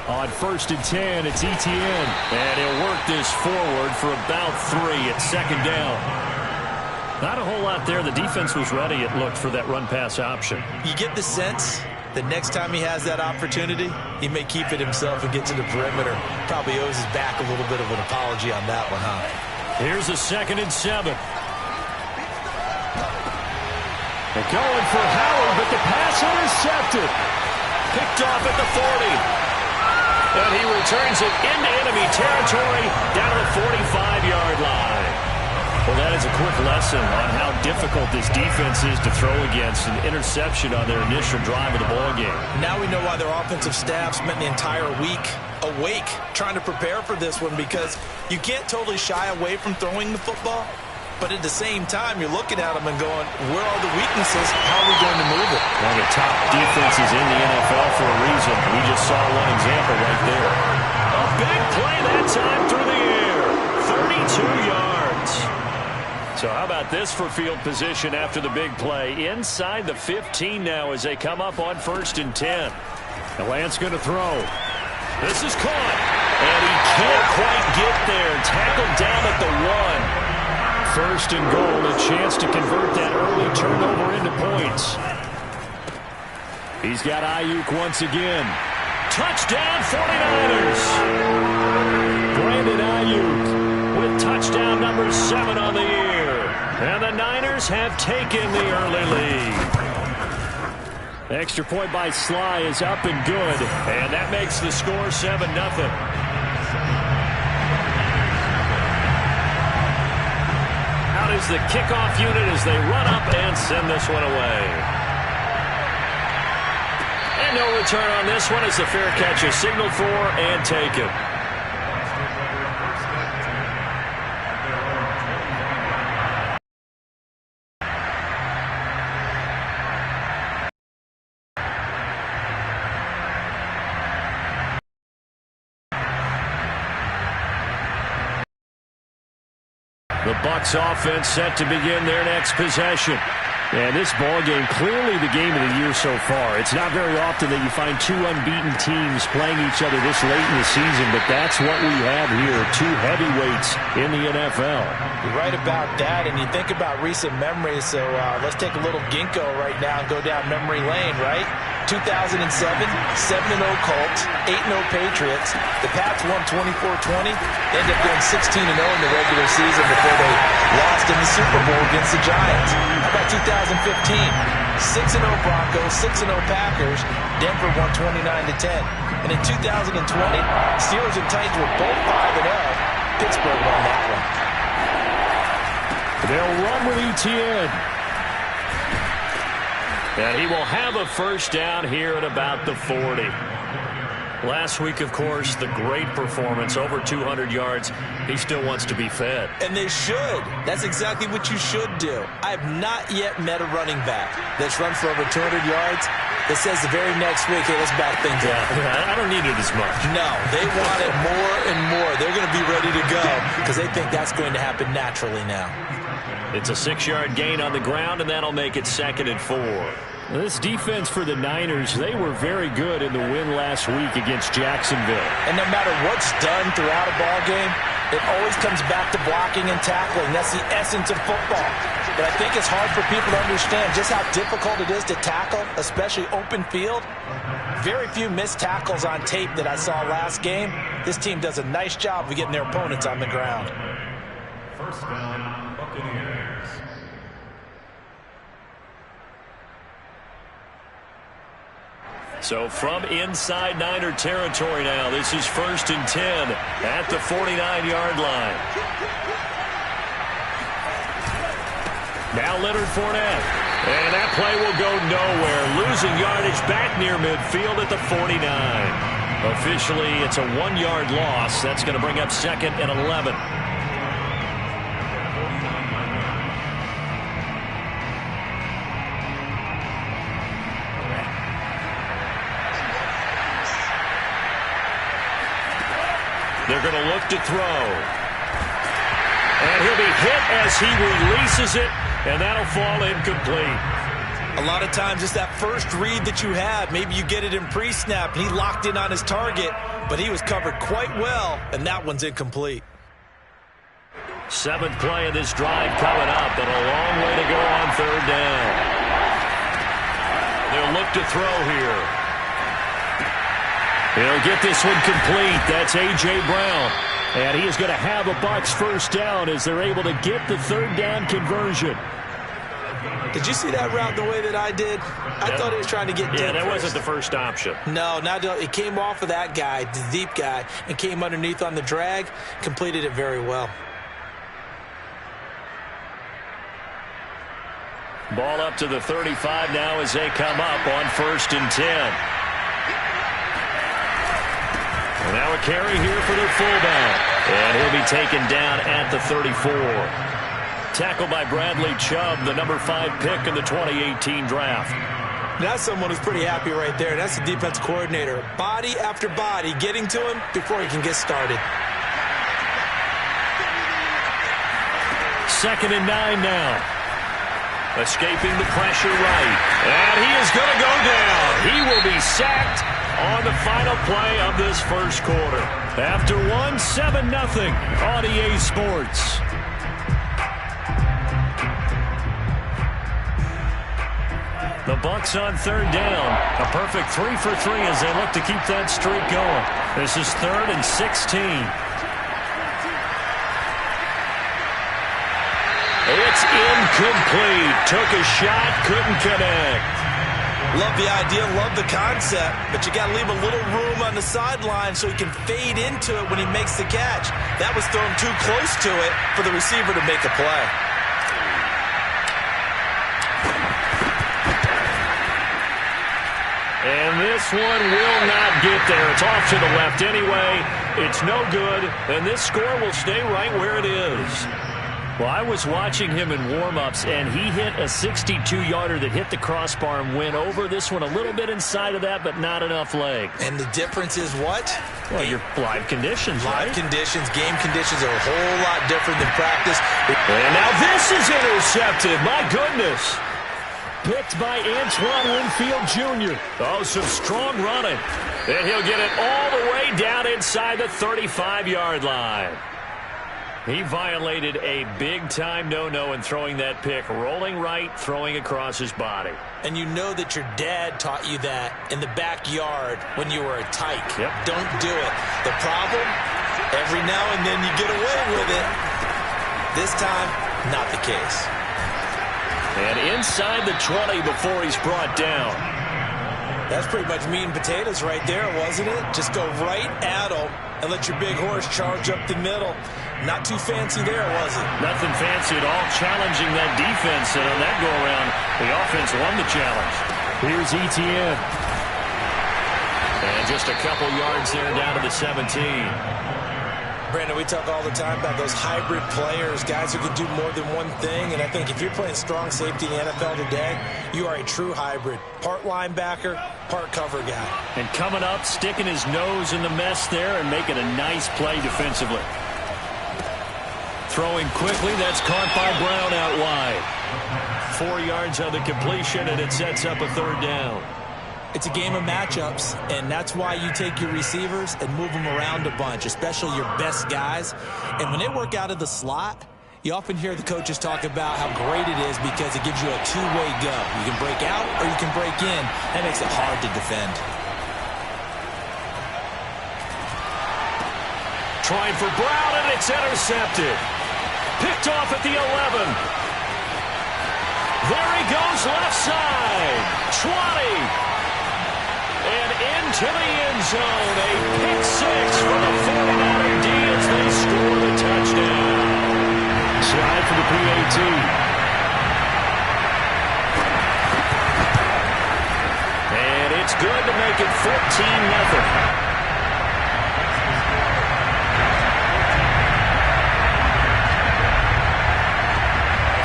On 1st and 10, it's Etienne. And he'll work this forward for about 3 at 2nd down. Not a whole lot there. The defense was ready, it looked, for that run-pass option. You get the sense the next time he has that opportunity, he may keep it himself and get to the perimeter. Probably owes his back a little bit of an apology on that one, huh? Here's a 2nd and 7. They're going for Howard, but the pass intercepted. Picked off at the 40. And he returns it into enemy territory down to the 45-yard line. Well, that is a quick lesson on how difficult this defense is to throw against. An interception on their initial drive of the ballgame. Now we know why their offensive staff spent the entire week awake trying to prepare for this one, because you can't totally shy away from throwing the football. But at the same time, you're looking at them and going, where are the weaknesses? How are we going to move it? One of the top defenses in the NFL for a reason. We just saw one example right there. A big play that time through the air. 32 yards. So how about this for field position after the big play? Inside the 15 now as they come up on 1st and 10. Now Lance going to throw. This is caught. And he can't quite get there. Tackled down at the 1. 1st and goal, a chance to convert that early turnover into points. He's got Ayuk once again. Touchdown 49ers. Brandon Ayuk with touchdown number 7 on the year. And the Niners have taken the early lead. Extra point by Sly is up and good. And that makes the score 7-0. Out is the kickoff unit as they run up and send this one away. And no return on this one as the fair catch is signaled for and taken. The Bucs offense set to begin their next possession. And this ball game, clearly the game of the year so far. It's not very often that you find 2 unbeaten teams playing each other this late in the season, but that's what we have here, 2 heavyweights in the NFL. You're right about that, and you think about recent memories, so let's take a little ginkgo right now and go down memory lane, right? 2007, 7-0 Colts, 8-0 Patriots. The Pats won 24-20. They ended up going 16-0 in the regular season before they lost in the Super Bowl against the Giants. How about 2015? 6-0 Broncos, 6-0 Packers. Denver won 29-10. And in 2020, Steelers and Titans were both 5-0. Pittsburgh won that one. They'll run with Etienne. And he will have a 1st down here at about the 40. Last week, of course, the great performance, over 200 yards. He still wants to be fed. And they should. That's exactly what you should do. I have not yet met a running back that's run for over 200 yards that says the very next week, hey, let's back things up. I don't need it as much. No, they want it more and more. They're going to be ready to go because they think that's going to happen naturally now. It's a 6-yard gain on the ground, and that'll make it 2nd and 4. This defense for the Niners, they were very good in the win last week against Jacksonville. And no matter what's done throughout a ball game, it always comes back to blocking and tackling. That's the essence of football. But I think it's hard for people to understand just how difficult it is to tackle, especially open field. Very few missed tackles on tape that I saw last game. This team does a nice job of getting their opponents on the ground. 1st down, Buccaneers. So from inside Niner territory now, this is 1st and 10 at the 49-yard line. Now Leonard Fournette. And that play will go nowhere. Losing yardage back near midfield at the 49. Officially, it's a 1-yard loss. That's going to bring up 2nd and 11. They're going to look to throw. And he'll be hit as he releases it, and that'll fall incomplete. A lot of times it's that first read that you have. Maybe you get it in pre-snap, and he locked in on his target, but he was covered quite well, and that one's incomplete. 7th play of this drive coming up, and a long way to go on 3rd down. They'll look to throw here. He'll get this one complete. That's A.J. Brown. And he is going to have a Bucs first down as they're able to get the 3rd down conversion. Did you see that route the way that I did? I thought he was trying to get deep. Yeah, that first. wasn't the first option. No, it came off of that guy, the deep guy, and came underneath on the drag, completed it very well. Ball up to the 35 now as they come up on 1st and 10. And now a carry here for their fullback. And he'll be taken down at the 34. Tackled by Bradley Chubb, the number 5 pick in the 2018 draft. That's someone who's pretty happy right there. That's the defense coordinator. Body after body getting to him before he can get started. 2nd and 9 now. Escaping the pressure right. And he is going to go down. He will be sacked on the final play of this first quarter. After 7-0 on EA Sports. The Bucs on 3rd down. A perfect 3 for 3 as they look to keep that streak going. This is 3rd and 16. It's incomplete. Took a shot, couldn't connect. Love the idea, love the concept, but you got to leave a little room on the sideline so he can fade into it when he makes the catch. That was thrown too close to it for the receiver to make a play. And this one will not get there. It's off to the left anyway. It's no good, and this score will stay right where it is. Well, I was watching him in warm-ups, and he hit a 62-yarder that hit the crossbar and went over. This one a little bit inside of that, but not enough leg. And the difference is what? Well, your live conditions, live right? Conditions, game conditions are a whole lot different than practice. And now this is intercepted. My goodness. Picked by Antoine Winfield Jr. Oh, some strong running. And he'll get it all the way down inside the 35-yard line. He violated a big-time no-no in throwing that pick. Rolling right, throwing across his body. And you know that your dad taught you that in the backyard when you were a tyke. Yep. Don't do it. The problem, every now and then you get away with it. This time, not the case. And inside the 20 before he's brought down. That's pretty much meat and potatoes right there, wasn't it? Just go right at him and let your big horse charge up the middle. Not too fancy there, was it? Nothing fancy at all, challenging that defense. And on that go-around, the offense won the challenge. Here's Etienne. And just a couple yards there down to the 17. Brandon, we talk all the time about those hybrid players, guys who can do more than one thing. And I think if you're playing strong safety in the NFL today, you are a true hybrid. Part linebacker, part cover guy. And coming up, sticking his nose in the mess there and making a nice play defensively. Throwing quickly, that's caught by Brown out wide. 4 yards on the completion, and it sets up a 3rd down. It's a game of matchups, and that's why you take your receivers and move them around a bunch, especially your best guys. And when they work out of the slot, you often hear the coaches talk about how great it is because it gives you a two-way go. You can break out or you can break in. That makes it hard to defend. Trying for Brown, and it's intercepted. Picked off at the 11. There he goes, left side. 20. And into the end zone. A pick 6 for the 49er D as they score the touchdown. Slide for the PAT. And it's good to make it 14-0.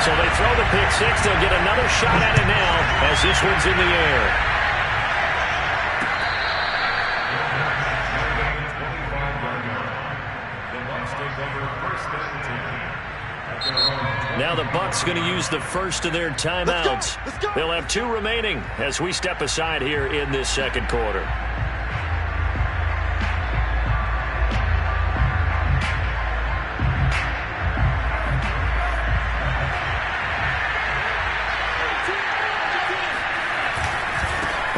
So they throw the pick 6. They'll get another shot at it now as this one's in the air. Now the Bucs going to use the first of their timeouts. They'll have 2 remaining as we step aside here in this second quarter.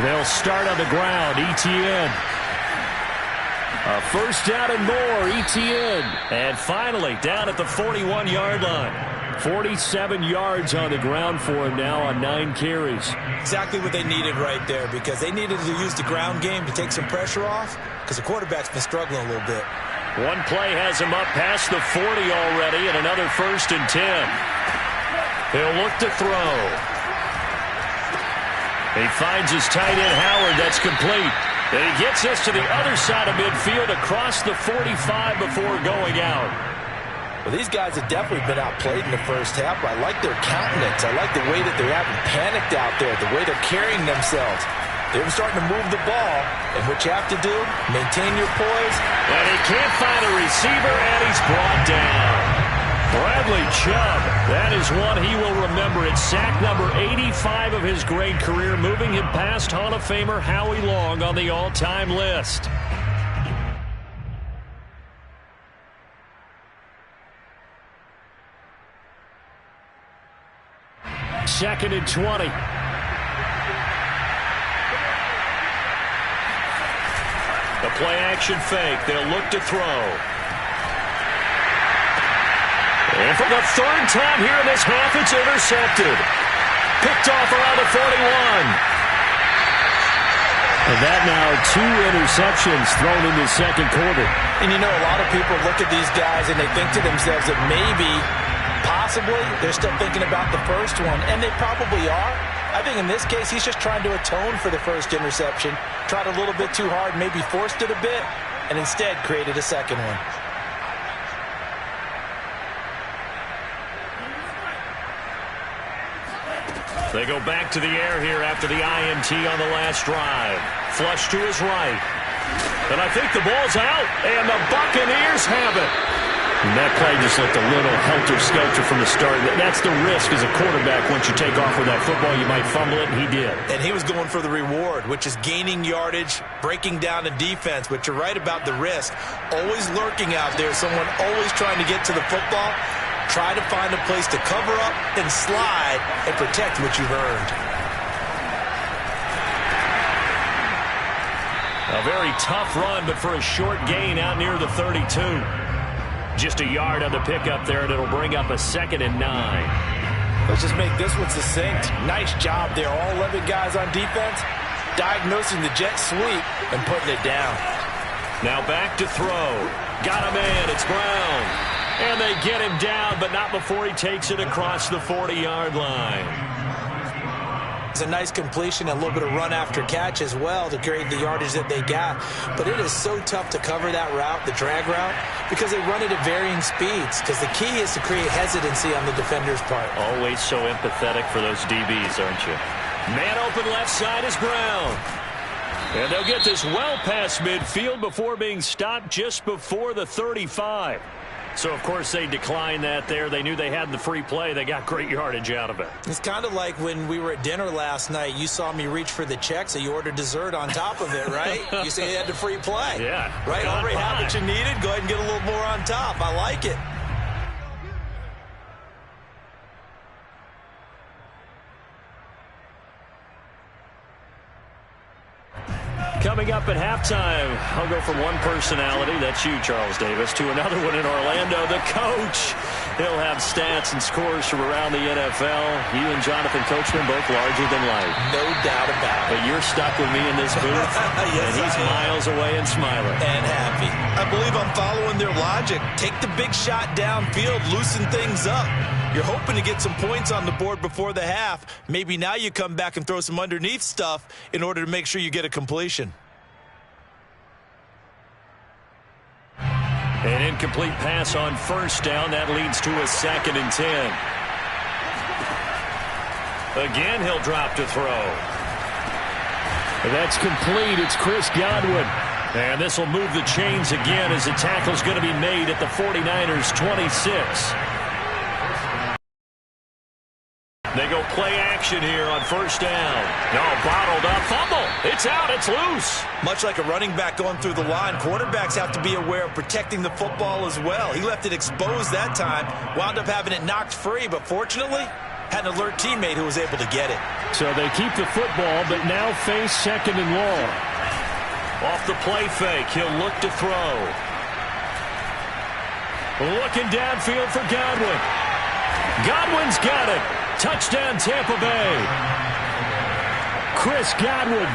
They'll start on the ground. Etienne. A first down and more. Etienne. And finally, down at the 41-yard line. 47 yards on the ground for him now on 9 carries. Exactly what they needed right there, because they needed to use the ground game to take some pressure off, because the quarterback's been struggling a little bit. One play has him up past the 40 already, and another 1st and 10. He'll look to throw. He finds his tight end, Howard. That's complete. And he gets us to the other side of midfield across the 45 before going out. Well, these guys have definitely been outplayed in the first half. I like their countenance. I like the way that they haven't panicked out there, the way they're carrying themselves. They're starting to move the ball. And what you have to do, maintain your poise. And he can't find a receiver, and he's brought down. Bradley Chubb, that is one he will remember. It's sack number 85 of his great career, moving him past Hall of Famer Howie Long on the all-time list. Second and 20. The play-action fake. They'll look to throw. And for the 3rd time here in this half, it's intercepted. Picked off around the 41. And that now 2 interceptions thrown in the second quarter. And you know, a lot of people look at these guys and they think to themselves that maybe, possibly, they're still thinking about the first one. And they probably are. I think in this case, he's just trying to atone for the first interception. Tried a little bit too hard, maybe forced it a bit, and instead created a second one. They go back to the air here after the INT on the last drive. Flush to his right. And I think the ball's out, and the Buccaneers have it. And that play just looked a little helter-skelter from the start. That's the risk as a quarterback. Once you take off with that football, you might fumble it, and he did. And he was going for the reward, which is gaining yardage, breaking down the defense. But you're right about the risk. Always lurking out there, someone always trying to get to the football. Try to find a place to cover up and slide and protect what you've earned. A very tough run, but for a short gain out near the 32. Just a yard on the pickup there, and it'll bring up a 2nd and 9. Let's just make this one succinct. Nice job there. All 11 guys on defense diagnosing the jet sweep and putting it down. Now back to throw. Got him in. It's Brown. And they get him down, but not before he takes it across the 40-yard line. It's a nice completion, a little bit of run after catch as well to create the yardage that they got. But it is so tough to cover that route, the drag route, because they run it at varying speeds. Because the key is to create hesitancy on the defender's part. Always so empathetic for those DBs, aren't you? Man open left side is Brown. And they'll get this well past midfield before being stopped just before the 35. So, of course, they declined that there. They knew they had the free play. They got great yardage out of it. It's kind of like when we were at dinner last night. You saw me reach for the check, so you ordered dessert on top of it, right? You say you had the free play. Yeah. Right? Already had what you needed. Go ahead and get a little more on top. I like it. Coming up at halftime, I'll go from one personality, that's you, Charles Davis, to another one in Orlando, the coach. He'll have stats and scores from around the NFL. You and Jonathan Coachman both larger than life. No doubt about it. But you're stuck with me in this booth, yes, and he's miles away and smiling. And happy. I believe I'm following their logic. Take the big shot downfield, loosen things up. You're hoping to get some points on the board before the half. Maybe now you come back and throw some underneath stuff in order to make sure you get a completion. An incomplete pass on first down. That leads to a 2nd and 10. Again, he'll drop to throw. That's complete. It's Chris Godwin. And this will move the chains again as the tackle's going to be made at the 49ers' 26. They go play action here on first down. No, bottled up. Fumble. It's out. It's loose. Much like a running back going through the line, quarterbacks have to be aware of protecting the football as well. He left it exposed that time, wound up having it knocked free, but fortunately, had an alert teammate who was able to get it. So they keep the football, but now face second and long. Off the play fake, he'll look to throw. Looking downfield for Godwin. Godwin's got it. Touchdown, Tampa Bay. Chris Godwin,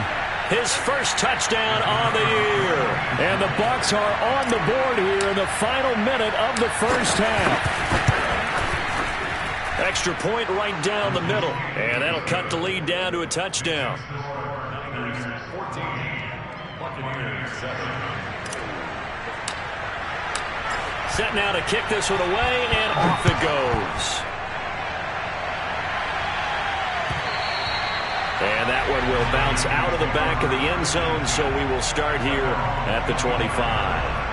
his first touchdown on the year. And the Bucs are on the board here in the final minute of the first half. Extra point right down the middle. And that'll cut the lead down to a touchdown. Set now to kick this one away, and off it goes. And that one will bounce out of the back of the end zone, so we will start here at the 25.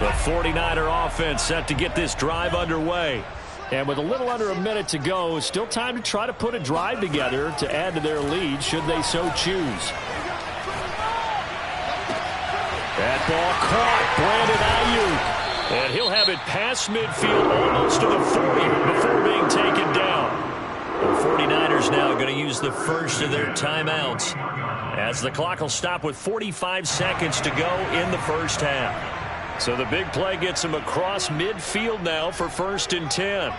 The 49er offense set to get this drive underway. And with a little under a minute to go, still time to try to put a drive together to add to their lead should they so choose. That ball caught. Brandon Ayuk. And he'll have it past midfield almost to the 40 before being taken down. The 49ers now going to use the first of their timeouts as the clock will stop with 45 seconds to go in the first half. So the big play gets him across midfield now for 1st and 10.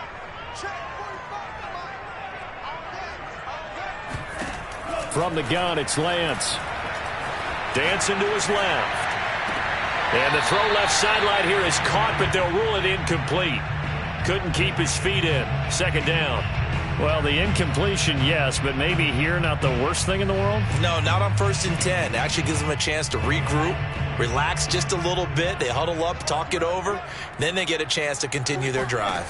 From the gun, it's Lance. Dancing to his left. And the throw left sideline here is caught, but they'll rule it incomplete. Couldn't keep his feet in. 2nd down. Well, the incompletion, yes, but maybe here not the worst thing in the world? No, not on 1st and 10. It actually gives them a chance to regroup, relax just a little bit. They huddle up, talk it over. Then they get a chance to continue their drive.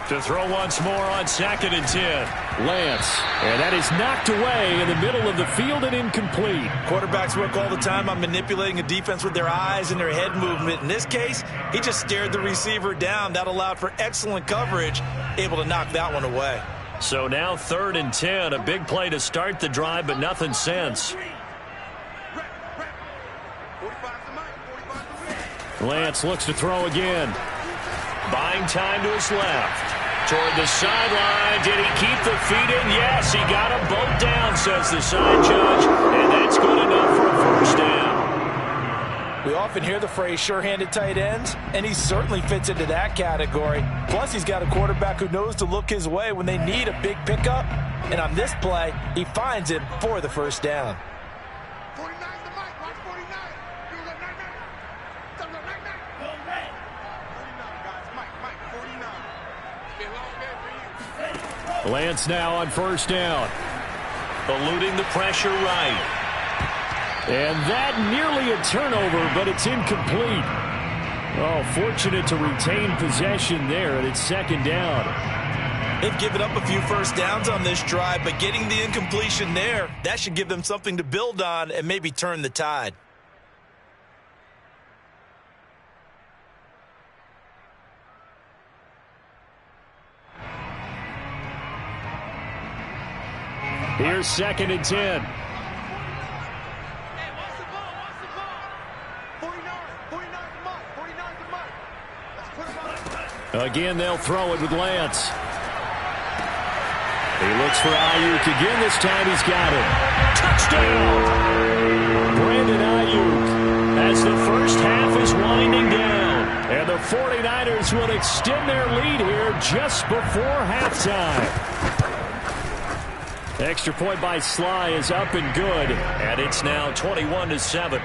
To throw once more on 2nd and 10. Lance. And that is knocked away in the middle of the field and incomplete. Quarterbacks work all the time on manipulating a defense with their eyes and their head movement. In this case, he just stared the receiver down. That allowed for excellent coverage, able to knock that one away. So now 3rd and 10. A big play to start the drive, but nothing since. Lance looks to throw again. Buying time to his left. Toward the sideline. Did he keep the feet in? Yes, he got them both down, says the side judge. And that's good enough for a 1st down. We often hear the phrase sure-handed tight ends, and he certainly fits into that category. Plus, he's got a quarterback who knows to look his way when they need a big pickup. And on this play, he finds it for the 1st down. Lance now on 1st down. Eluding the pressure right. And that nearly a turnover, but it's incomplete. Oh, fortunate to retain possession there, and it's 2nd down. They've given up a few 1st downs on this drive, but getting the incompletion there, that should give them something to build on and maybe turn the tide. Here's 2nd and 10. Again, they'll throw it with Lance. He looks for Ayuk again. This time he's got it. Touchdown! Brandon Ayuk as the first half is winding down. And the 49ers will extend their lead here just before halftime. Extra point by Sly is up and good. And it's now 21-7.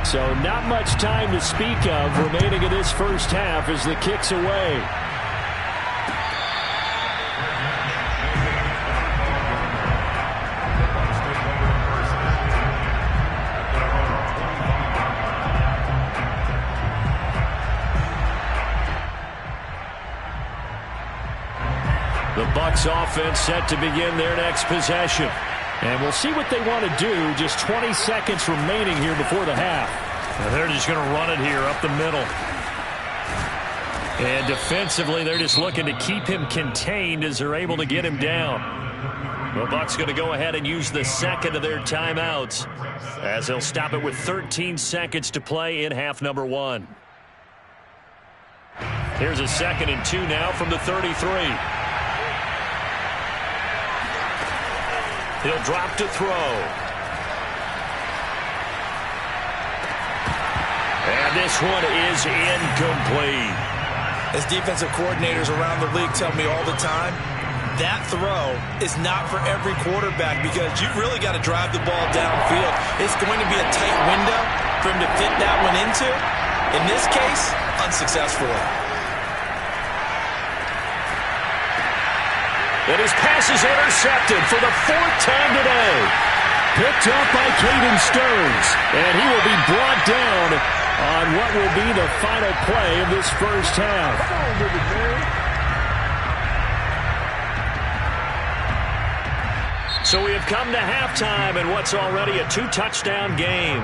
So not much time to speak of remaining in this first half as the kick's away. The Bucs offense set to begin their next possession. And we'll see what they want to do. Just 20 seconds remaining here before the half. And they're just going to run it here up the middle. And defensively, they're just looking to keep him contained as they're able to get him down. The Bucs going to go ahead and use the second of their timeouts as they'll stop it with 13 seconds to play in half number 1. Here's a 2nd and 2 now from the 33. He'll drop to throw. And this one is incomplete. As defensive coordinators around the league tell me all the time, that throw is not for every quarterback because you've really got to drive the ball downfield. It's going to be a tight window for him to fit that one into. In this case, unsuccessfully. And his pass is intercepted for the 4th time today. Picked up by Caden Stearns. And he will be brought down on what will be the final play of this first half. So we have come to halftime in what's already a 2-touchdown game.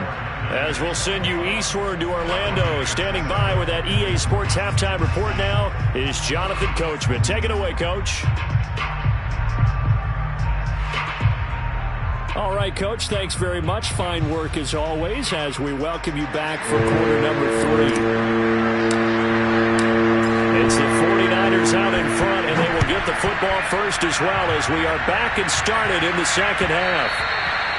As we'll send you eastward to Orlando. Standing by with that EA Sports halftime report now is Jonathan Coachman. Take it away, Coach. All right, Coach, thanks very much. Fine work as always as we welcome you back for quarter number 3. It's the 49ers out in front, and they will get the football first as well as we are back and started in the second half.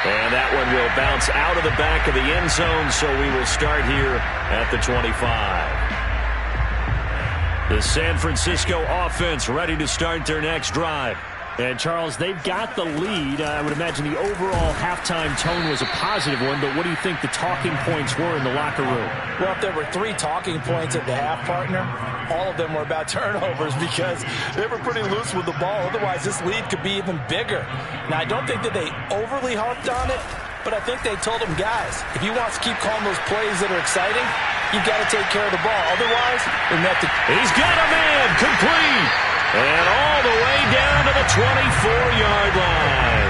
And that one will bounce out of the back of the end zone, so we will start here at the 25. The San Francisco offense ready to start their next drive. And, Charles, they've got the lead. I would imagine the overall halftime tone was a positive one, but what do you think the talking points were in the locker room? Well, if there were 3 talking points at the half, partner, all of them were about turnovers because they were pretty loose with the ball. Otherwise, this lead could be even bigger. Now, I don't think that they overly harped on it, but I think they told them, guys, if you want to keep calling those plays that are exciting, you've got to take care of the ball. Otherwise, we're going to have to... He's got a man complete. And all the way down to the 24-yard line.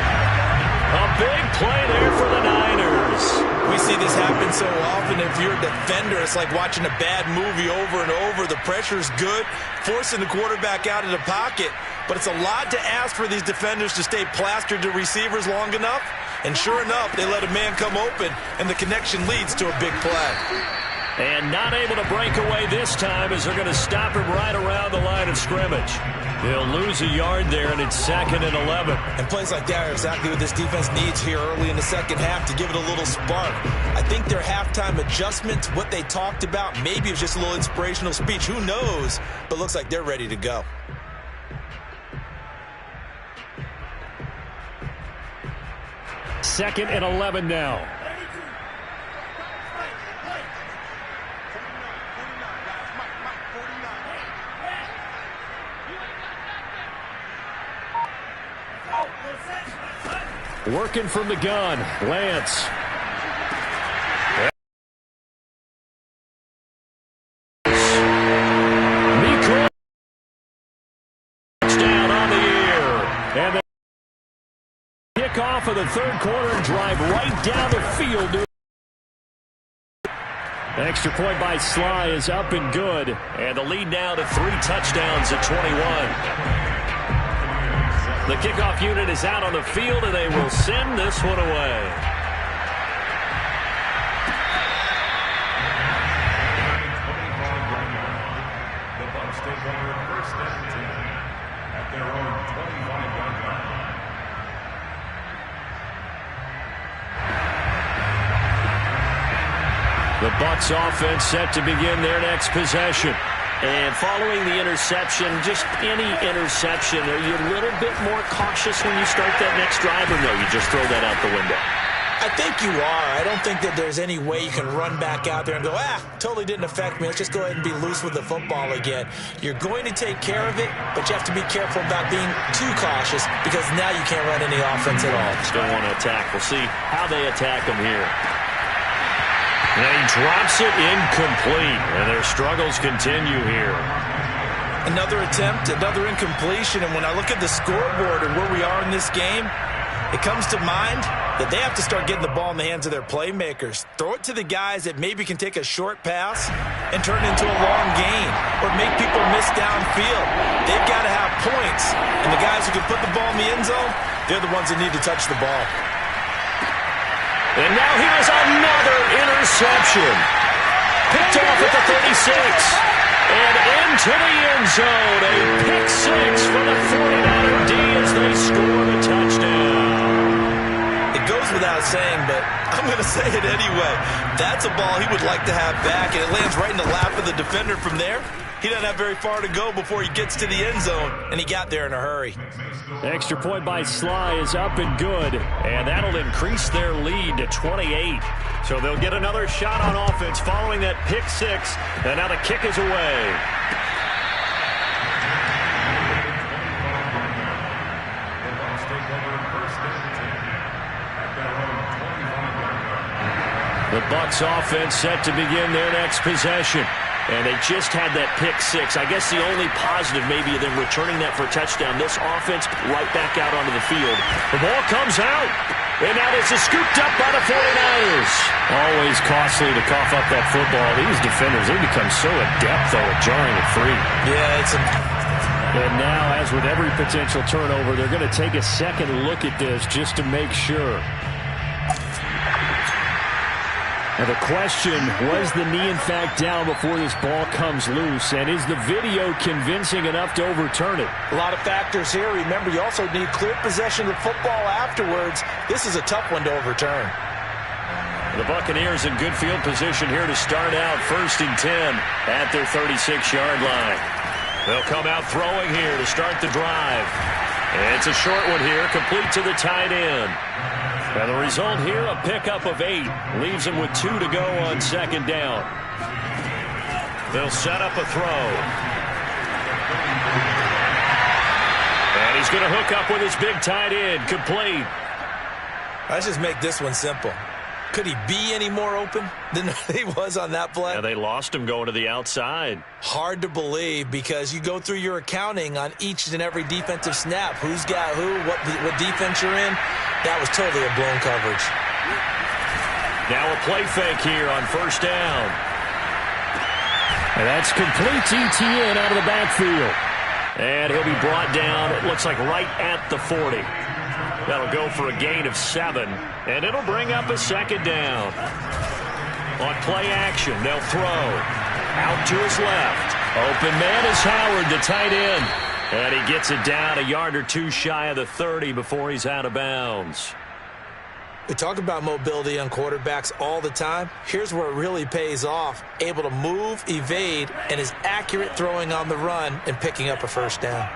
A big play there for the Niners. We see this happen so often. If you're a defender, it's like watching a bad movie over and over. The pressure's good, forcing the quarterback out of the pocket. But it's a lot to ask for these defenders to stay plastered to receivers long enough. And sure enough, they let a man come open, and the connection leads to a big play. And not able to break away this time as they're going to stop him right around the line of scrimmage. He'll lose a yard there, and it's 2nd and 11. And plays like that are exactly what this defense needs here early in the second half to give it a little spark. I think their halftime adjustments, what they talked about, maybe it was just a little inspirational speech. Who knows? But looks like they're ready to go. Second and 11 now. Working from the gun, Lance. Touchdown on the year. And the kickoff of the third quarter and drive right down the field. Extra point by Sly is up and good. And the lead now to 3 touchdowns at 21. The kickoff unit is out on the field, and they will send this one away. The Bucs take over 1st and 10 at their own 25-yard line. The Bucs offense set to begin their next possession. And following the interception, just any interception, are you a little bit more cautious when you start that next drive, or no, you just throw that out the window? I think you are. I don't think that there's any way you can run back out there and go, totally didn't affect me. Let's just go ahead and be loose with the football again. You're going to take care of it, but you have to be careful about being too cautious because now you can't run any offense at all. Still want to attack. We'll see how they attack them here. And he drops it incomplete, and their struggles continue here. Another attempt, another incompletion, and when I look at the scoreboard and where we are in this game, It comes to mind that they have to start getting the ball in the hands of their playmakers. Throw it to the guys that maybe can take a short pass and turn it into a long gain or make people miss downfield. They've got to have points, and the guys who can put the ball in the end zone, they're the ones that need to touch the ball. And now here's another interception. Picked off at the 36. And into the end zone. A pick six for the 49er D as they score the touchdown. It goes without saying, but I'm going to say it anyway. That's a ball he would like to have back, and it lands right in the lap of the defender from there. He doesn't have very far to go before he gets to the end zone, and he got there in a hurry. Extra point by Sly is up and good, and that'll increase their lead to 28. So they'll get another shot on offense following that pick six, and now the kick is away. The Bucs offense set to begin their next possession. And they just had that pick six. I guess the only positive maybe of them returning that for a touchdown. This offense right back out onto the field. The ball comes out. And now this is scooped up by the 49ers. Always costly to cough up that football. These defenders, they become so adept, though, at jarring it free. Yeah, it's a... And now, as with every potential turnover, they're going to take a second look at this just to make sure. Now the question, was the knee in fact down before this ball comes loose? And is the video convincing enough to overturn it? A lot of factors here. Remember, you also need clear possession of the football afterwards. This is a tough one to overturn. The Buccaneers in good field position here to start out 1st and 10 at their 36-yard line. They'll come out throwing here to start the drive. And it's a short one here, complete to the tight end. Now the result here, a pickup of 8. Leaves them with 2 to go on 2nd down. They'll set up a throw. And he's going to hook up with his big tight end. Complete. Let's just make this one simple. Could he be any more open than he was on that play? Yeah, they lost him going to the outside. Hard to believe because you go through your accounting on each and every defensive snap. Who's got who, what defense you're in. That was totally a blown coverage. Now a play fake here on 1st down. And that's complete ETN out of the backfield. And he'll be brought down, it looks like right at the 40. That'll go for a gain of 7, and it'll bring up a 2nd down. On play action, they'll throw. Out to his left. Open man is Howard, the tight end. And he gets it down a yard or 2 shy of the 30 before he's out of bounds. We talk about mobility on quarterbacks all the time. Here's where it really pays off. Able to move, evade, and is accurate throwing on the run and picking up a 1st down.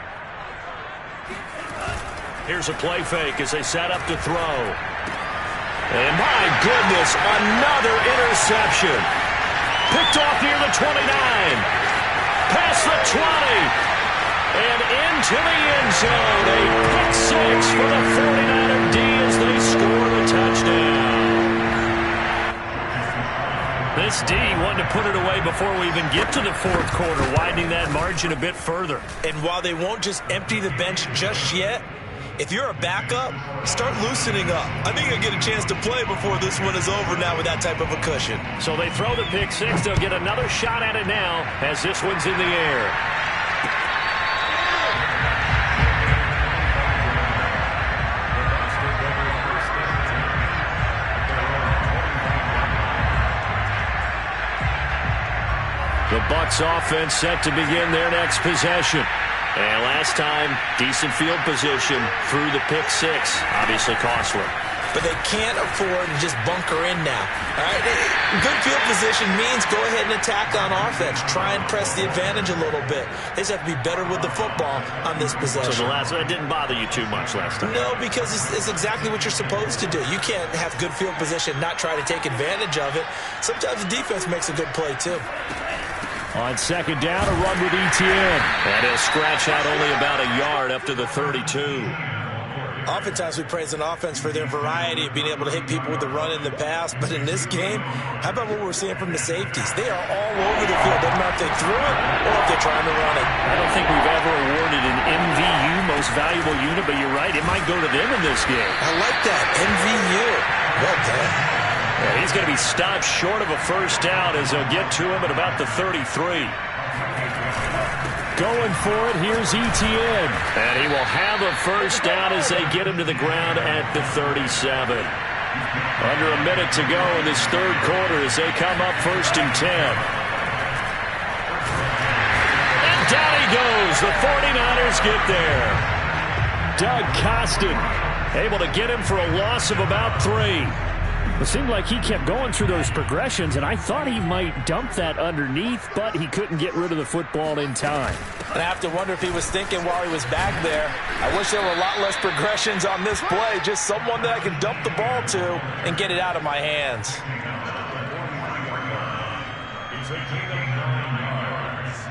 Here's a play fake as they set up to throw. And my goodness, another interception. Picked off near the 29. Past the 20. And into the end zone. A pick six for the 49er D as they score the touchdown. This D wanted to put it away before we even get to the 4th quarter, widening that margin a bit further. And while they won't just empty the bench just yet, if you're a backup, start loosening up. I think you'll get a chance to play before this one is over now with that type of a cushion. So they throw the pick six. They'll get another shot at it now as this one's in the air. The Bucs offense set to begin their next possession. And last time, decent field position through the pick six. Obviously costly. But they can't afford to just bunker in now. All right? Good field position means go ahead and attack on offense. Try and press the advantage a little bit. They just have to be better with the football on this possession. So that didn't bother you too much last time? No, because it's exactly what you're supposed to do. You can't have good field position, not try to take advantage of it. Sometimes the defense makes a good play, too. On 2nd down, a run with ETN. And he'll scratch out only about a yard up to the 32. Oftentimes we praise an offense for their variety of being able to hit people with the run in the pass, but in this game, how about what we're seeing from the safeties? They are all over the field. Doesn't matter if they threw it or if they're trying to run it. I don't think we've ever awarded an MVU, most valuable unit, but you're right, it might go to them in this game. I like that, MVU. Well done. Yeah, he's going to be stopped short of a first down as they'll get to him at about the 33. Going for it, here's Etienne. And he will have a first down as they get him to the ground at the 37. Under a minute to go in this third quarter as they come up 1st and 10. And down he goes. The 49ers get there. Doug Costin able to get him for a loss of about 3. It seemed like he kept going through those progressions, and I thought he might dump that underneath, but he couldn't get rid of the football in time. And I have to wonder if he was thinking while he was back there, I wish there were a lot less progressions on this play, just someone that I can dump the ball to and get it out of my hands. It's a gain of 9 yards.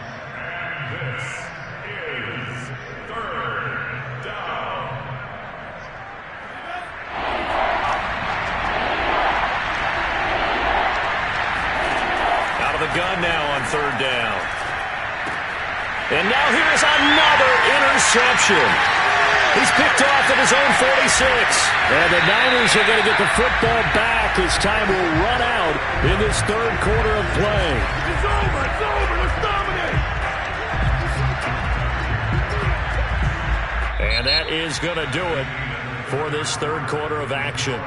And this is 3rd down. Out of the gun now on 3rd down. And now here's another interception. He's picked off at his own 46. And the Niners are going to get the football back as time will run out in this third quarter of play. It's over. It's over. Let's dominate. And that is going to do it for this third quarter of action.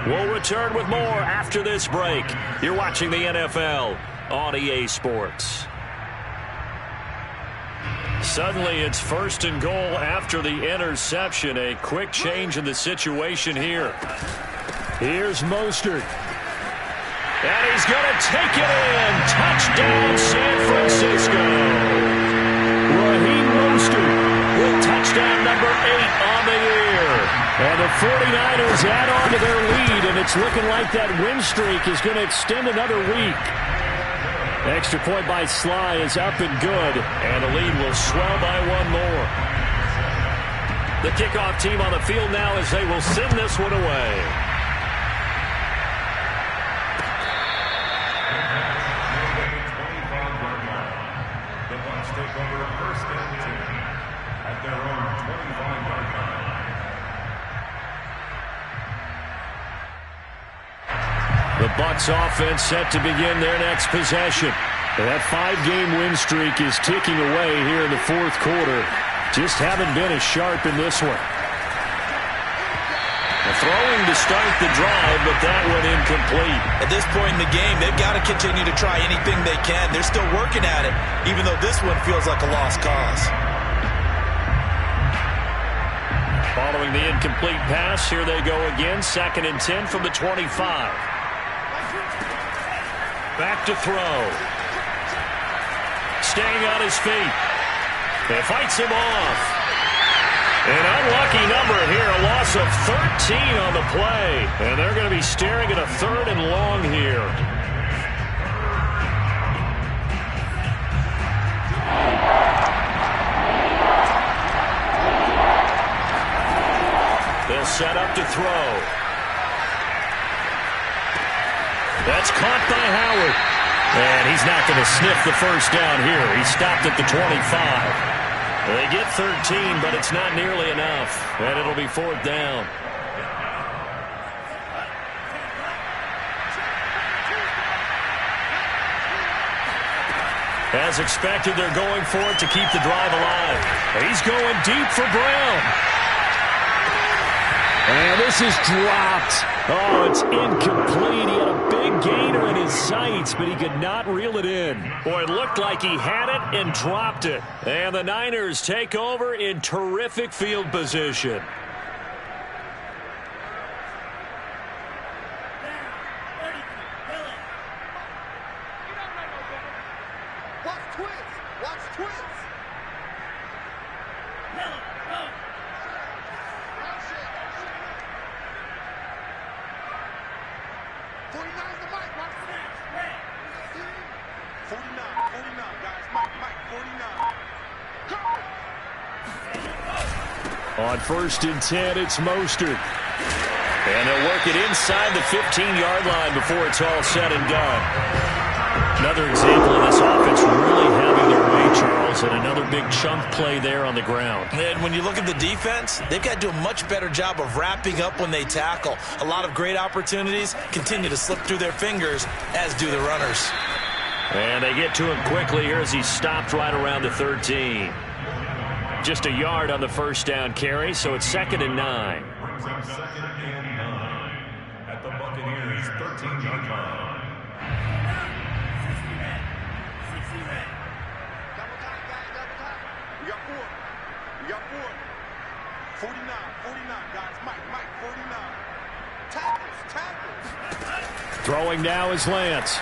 We'll return with more after this break. You're watching the NFL on EA Sports. Suddenly, it's 1st and goal after the interception. A quick change in the situation here. Here's Mostert. And he's going to take it in. Touchdown, San Francisco. Raheem Mostert with touchdown number 8 on the year. And the 49ers add on to their lead, and it's looking like that win streak is going to extend another week. Extra point by Sly is up and good. And the lead will swell by 1 more. The kickoff team on the field now as they will send this one away. The Bucs take over 1st and 10 at their own 25-yard line. The Bucs offense set to begin their next possession. That 5-game win streak is ticking away here in the fourth quarter. Just haven't been as sharp in this one. Throwing to start the drive, but that one incomplete. At this point in the game, they've got to continue to try anything they can. They're still working at it, even though this one feels like a lost cause. Following the incomplete pass, here they go again. 2nd and 10 from the 25. Back to throw. Staying on his feet. It fights him off. An unlucky number here. A loss of 13 on the play. And they're going to be staring at a 3rd and long here. They'll set up to throw. That's caught by Howard. And he's not going to sniff the first down here. He stopped at the 25. They get 13, but it's not nearly enough. And it'll be 4th down. As expected, they're going for it to keep the drive alive. He's going deep for Brown. And this is dropped. Oh, it's incomplete. He had a big gainer in his sights, but he could not reel it in. Boy, it looked like he had it and dropped it. And the Niners take over in terrific field position. On 1st and 10, it's Mostert. And they'll work it inside the 15-yard line before it's all said and done. Another example of this offense really having their way, Charles, and another big chunk play there on the ground. And when you look at the defense, they've got to do a much better job of wrapping up when they tackle. A lot of great opportunities continue to slip through their fingers, as do the runners. And they get to him quickly here as he stopped right around the 13. Just a yard on the first down carry, so it's 2nd and 9. Brings up 2nd and 9 at the Buccaneers' 13-yard line. We got 49, guys. Mike, 49. Tackles. Throwing now is Lance.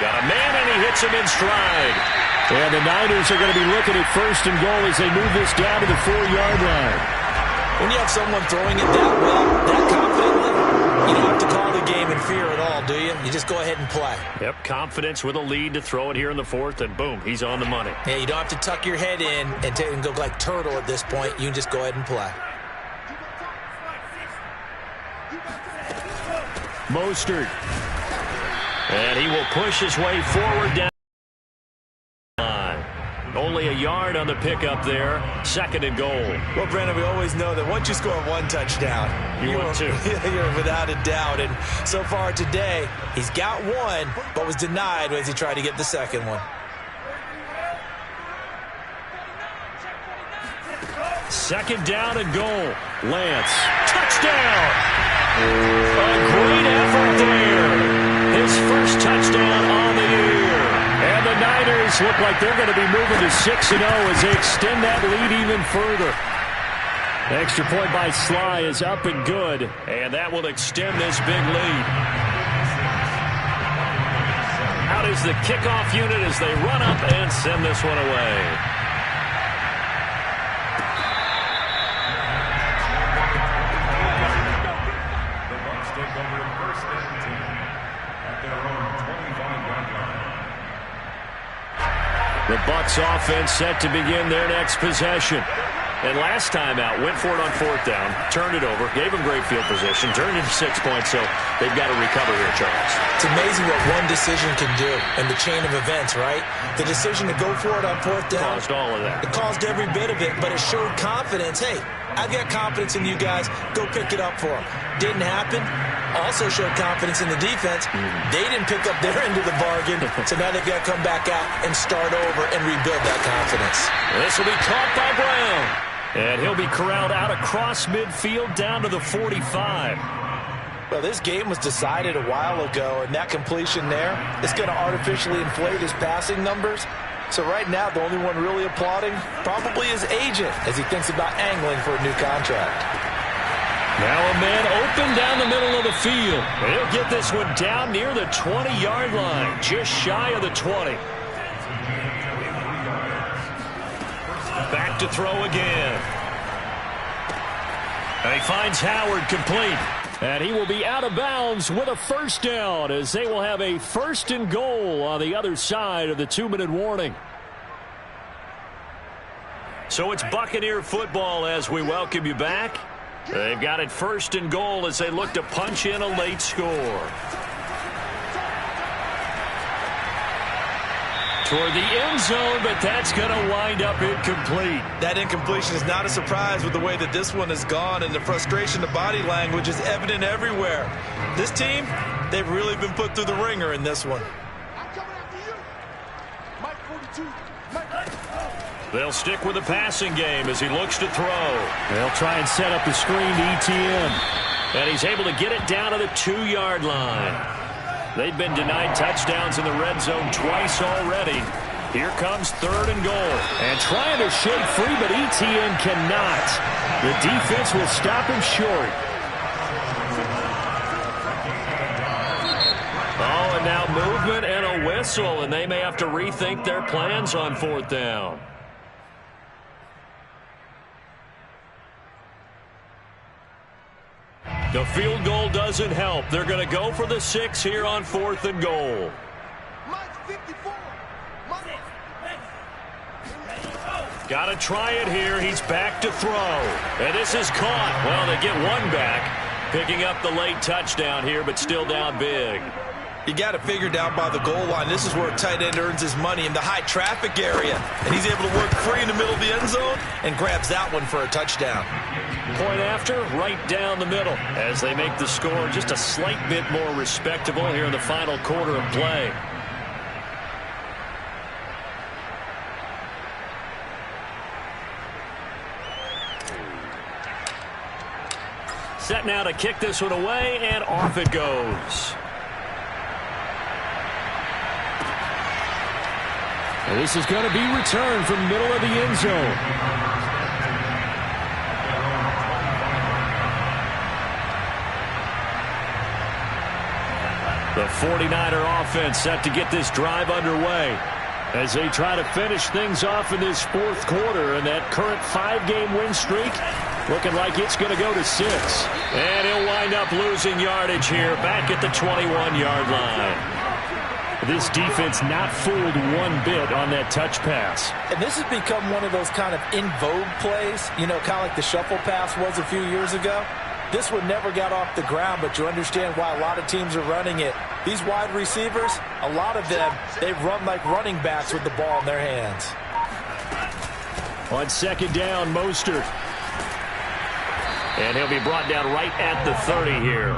Got a man, and he hits him in stride. And the Niners are going to be looking at 1st and goal as they move this down to the 4-yard line. When you have someone throwing it that well, that confidently, you don't have to call the game in fear at all, do you? You just go ahead and play. Yep, confidence with a lead to throw it here in the 4th, and boom, he's on the money. Yeah, you don't have to tuck your head in and go like turtle at this point. You can just go ahead and play. Mostert. And he will push his way forward down. Only a yard on the pickup there. 2nd and goal. Well, Brandon, we always know that once you score one touchdown, you want two. You're without a doubt. And so far today, he's got one, but was denied as he tried to get the second one. 2nd down and goal. Lance. Touchdown! A great effort there. His first touchdown on the year. And the Niners look like they're going to be moving to 6-0 as they extend that lead even further. The extra point by Sly is up and good. And that will extend this big lead. Out is the kickoff unit as they run up and send this one away. The Bucs take over 1st and 10 at their own 25-yard line. The Bucs offense set to begin their next possession. And last time out, went for it on 4th down, turned it over, gave them great field position, turned it to 6 points, so they've got to recover here, Charles. It's amazing what one decision can do in the chain of events, right? The decision to go for it on 4th down. Caused all of that. It caused every bit of it, but it showed confidence. Hey, I've got confidence in you guys. Go pick it up for them. Didn't happen. Also showed confidence in the defense. They didn't pick up their end of the bargain, so now they've got to come back out and start over and rebuild that confidence. This will be caught by Brown. And he'll be corralled out across midfield down to the 45. Well, this game was decided a while ago, and that completion there is going to artificially inflate his passing numbers. So right now, the only one really applauding probably his agent as he thinks about angling for a new contract. Now a man open down the middle of the field. He'll get this one down near the 20-yard line, just shy of the 20. Back to throw again. And he finds Howard complete. And he will be out of bounds with a 1st down as they will have a 1st and goal on the other side of the 2-minute warning. So it's Buccaneer football as we welcome you back. They've got it 1st and goal as they look to punch in a late score. Toward the end zone, but that's going to wind up incomplete. That incompletion is not a surprise with the way that this one has gone, and the frustration, the body language is evident everywhere. This team, they've really been put through the ringer in this one. I'm coming after you. Mike 42. They'll stick with the passing game as he looks to throw. They'll try and set up the screen to ETN. And he's able to get it down to the 2-yard line. They've been denied touchdowns in the red zone twice already. Here comes 3rd and goal. And trying to shake free, but ETN cannot. The defense will stop him short. Oh, and now movement and a whistle, and they may have to rethink their plans on 4th down. The field goal doesn't help. They're going to go for the 6 here on 4th and goal. Got to try it here. He's back to throw. And this is caught. Well, they get one back. Picking up the late touchdown here, but still down big. You got to figure down by the goal line. This is where a tight end earns his money, in the high traffic area. And he's able to work free in the middle of the end zone and grabs that one for a touchdown. Point after, right down the middle as they make the score just a slight bit more respectable here in the final quarter of play. Set now to kick this one away, and off it goes. And this is going to be returned from middle of the end zone. The 49er offense set to get this drive underway as they try to finish things off in this fourth quarter, and that current 5-game win streak looking like it's going to go to 6. And he'll wind up losing yardage here back at the 21-yard line. This defense not fooled one bit on that touch pass. And this has become one of those kind of in vogue plays, you know, kind of like the shuffle pass was a few years ago. This one never got off the ground, but you understand why a lot of teams are running it. These wide receivers, a lot of them, they run like running backs with the ball in their hands. On second down, Mostert. And he'll be brought down right at the 30 here.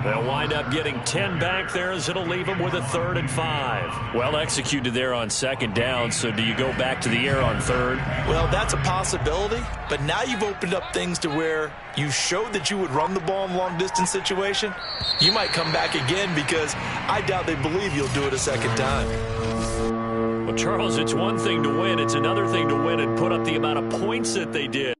They'll wind up getting 10 back there as it'll leave them with a 3rd and 5. Well executed there on second down, so do you go back to the air on 3rd? Well, that's a possibility, but now you've opened up things to where you showed that you would run the ball in long-distance situation. You might come back again because I doubt they believe you'll do it a second time. Well, Charles, it's one thing to win. It's another thing to win and put up the amount of points that they did.